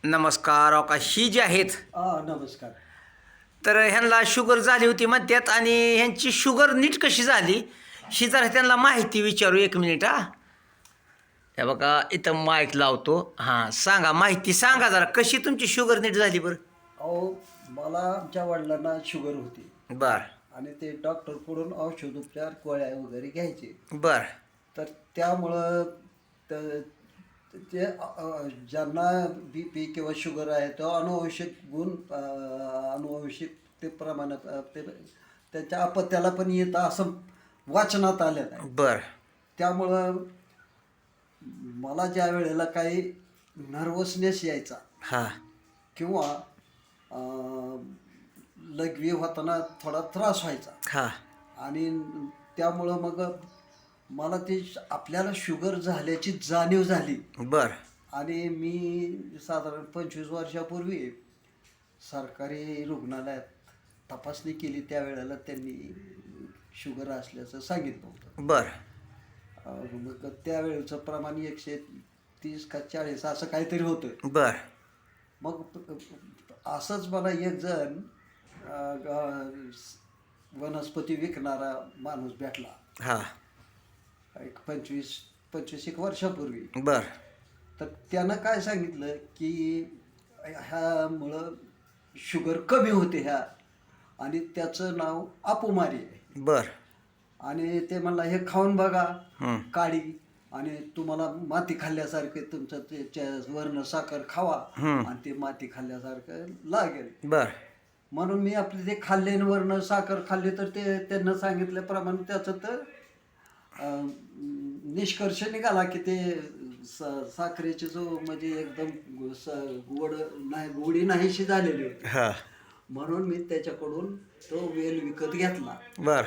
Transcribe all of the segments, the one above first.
नमस्कार. का ही जी आहेत नमस्कार. तर ह्यांना शुगर झाली होती म्हणतात आणि ह्यांची शुगर नीट कशी झाली ही जरा त्यांना माहिती विचारू. 1 मिनिट हा. हे बघा इथं माईक लावतो. हां सांगा, माहिती सांगा जरा, कशी तुमची शुगर नीट झाली बरं. अहो, मला आमच्या वडिलांना शुगर होती बर आणि ते डॉक्टरकडून औषधोपचार गोळ्या वगैरे घ्यायचे. बर तर त्यामुळं त- ते ज्यांना बी पी किंवा शुगर आहे तो अनुवंशिक गुण अनुवंशिक ते प्रमाणात ते त्यांच्या अपत्याला पण येतं असं वाचनात आलेलं आहे. बर त्यामुळं मला ज्या वेळेला काही नर्वसनेस यायचा हां किंवा लघवी होताना थोडा त्रास व्हायचा हां आणि त्यामुळं मग मला ती आपल्याला शुगर झाल्याची जाणीव झाली. बर आणि मी साधारण 25 वर्षापूर्वी सरकारी रुग्णालयात तपासणी केली. त्यावेळेला त्यांनी शुगर असल्याचं सांगितलं होतं. बर मग त्यावेळेचं प्रमाण 130 का 40 असं काहीतरी होतं. बर मग असंच मला एक जण वनस्पती विकणारा माणूस भेटला हां एक 25 एक वर्षापूर्वी. बर तर त्यानं काय सांगितलं की ह्यामुळं शुगर कमी होते ह्या, आणि त्याचं नाव अपुमारी आहे. बर आणि ते म्हणला हे खाऊन बघा हं. काळी, आणि तुम्हाला माती खाल्ल्यासारखे तुमचं त्याच्या वर्ण साखर खावा हं. आणि ते माती खाल्ल्यासारखं लागेल. बर म्हणून मी आपले ते खाल्ले आणि वर्ण साखर खाल्ली तर ते त्यांना सांगितल्याप्रमाणे त्याचं तर निष्कर्ष निघाला की ते साखरेचे जो म्हणजे एकदम गोड नाही, गोडी नाहीशी झालेली होती. हां म्हणून मी त्याच्याकडून तो वेल विकत घेतला बर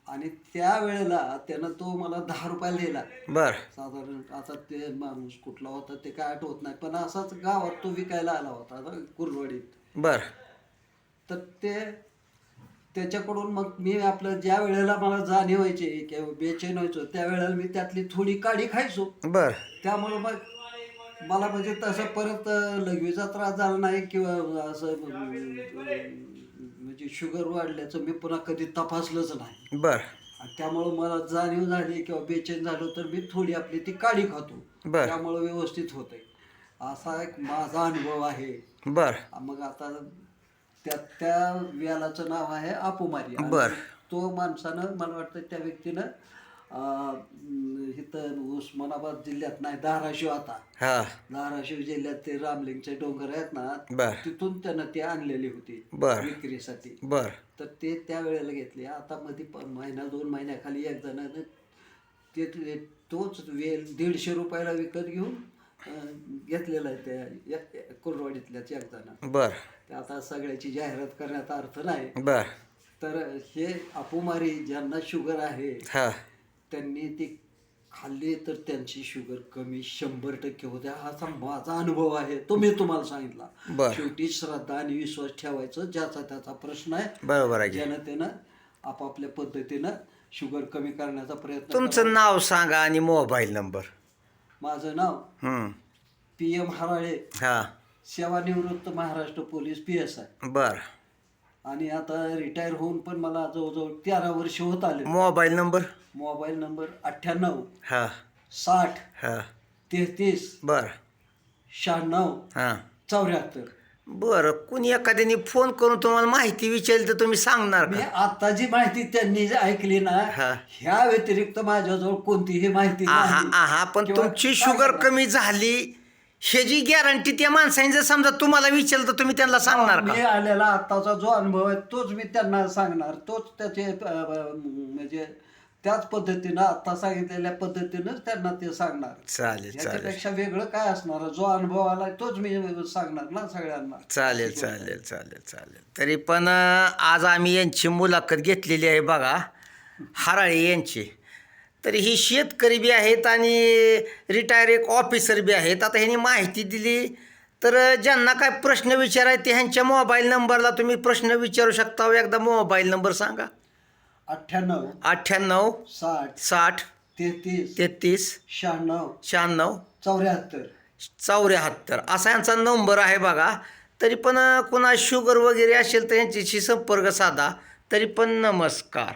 आणि त्यावेळेला त्यानं तो मला 10 रुपयाला दिला. बर साधारण आता ते माणूस कुठला होता ते काय आठवत नाही, पण असाच गावात तो विकायला आला होता कुरवाडीत. बर तर त्याच्याकडून मग मी आपलं ज्या वेळेला मला जाणीव व्हायची किंवा बेचैन व्हायचो त्यावेळेला मी त्यातली थोडी काडी खायचो. बर त्यामुळं मग मला म्हणजे तसं परत लघवीचा त्रास झाला नाही किंवा असं म्हणजे शुगर वाढल्याचं मी पुन्हा कधी तपासलंच नाही. बर आणि त्यामुळं मला जाणीव झाली किंवा बेचैन झालो तर मी थोडी आपली ती काडी खातो. बर त्यामुळं व्यवस्थित होतंय. असा एक माझा अनुभव आहे. बर मग आता त्या व्यालाचं नाव आहे अपुमारी. बर. तो माणसानं मला वाटतं त्या व्यक्तीनं इथं उस्मानाबाद जिल्ह्यात नाही, धाराशिव, आता हां धाराशिव जिल्ह्यात ते रामलिंगचे डोंगर आहेत ना, बर तिथून त्यानं ते आणलेली होती बर विक्रीसाठी. बर तर ते त्यावेळेला घेतले. आता मध्ये महिना 2 महिन्याखाली एक जणानं तोच वेल 150 रुपयाला विकत घेऊन घेतलेला आहे त्या कुरवाडीतल्याच एक जणानं. बर ते आता सगळ्याची जाहिरात करण्यात अर्थ नाही. बर तर हे अपुमारी ज्यांना शुगर आहे हां त्यांनी ती खाल्ली तर त्यांची शुगर कमी 100% होते. हा माझा अनुभव आहे, तो मी तुम्हाला सांगितला. बर शेवटी श्रद्धा आणि विश्वास ठेवायचं, ज्याचा त्याचा प्रश्न आहे. बरोबर आहे. ज्यानं त्यानं आपापल्या पद्धतीनं शुगर कमी करण्याचा प्रयत्न तुमचं नाव सांगा आणि मोबाईल नंबर. माझं नाव PM हराळे, हां सेवानिवृत्त महाराष्ट्र पोलीस PSI. बर. आणि आता रिटायर होऊन पण मला जवळजवळ 13 वर्ष होत आले. Mobile number. मोबाईल नंबर 98 हां 60 हां 33 बर 96 हां 74. बरं. कुणी एखाद्याने फोन करून तुम्हाला माहिती विचारली तर तुम्ही सांगणार मी का? आता जी माहिती त्यांनी जी ऐकली ना, हा. ह्या व्यतिरिक्त माझ्याजवळ कोणतीही माहिती आहा नाही. आहा पण किंवा तुमची काय शुगर करणार? कमी झाली ह्याची गॅरंटी त्या माणसाने जर समजा तुम्हाला विचारलं तर तुम्ही त्यांना सांगणार मी का? आलेला आत्ताचा जो अनुभव आहे तोच मी त्यांना सांगणार. तोच त्याचे म्हणजे त्याच पद्धतीनं आता सांगितलेल्या पद्धतीनंच त्यांना ते सांगणार. चालेल चालेल याच्यापेक्षा वेगळं काय असणार? जो अनुभव आलाय तोच मी सांगणार ना सगळ्यांना. चालेल चालेल चालेल चालेल. तरी पण आज आम्ही यांची मुलाखत घेतलेली आहे बघा, हराळे यांची. तरी ही शेतकरी बी आहेत आणि रिटायर एक ऑफिसर बी आहेत. आता ह्यांनी माहिती दिली तर ज्यांना काय प्रश्न विचारायचे ह्यांच्या मोबाईल नंबरला तुम्ही प्रश्न विचारू शकता. एकदा मोबाईल नंबर सांगा. 98 98 60 60 33 33 96 96 74. 74 असा यांचा नंबर आहे बघा. तरी पण कुणा शुगर वगैरे असेल तर यांच्याशी संपर्क साधा. तरी पण नमस्कार.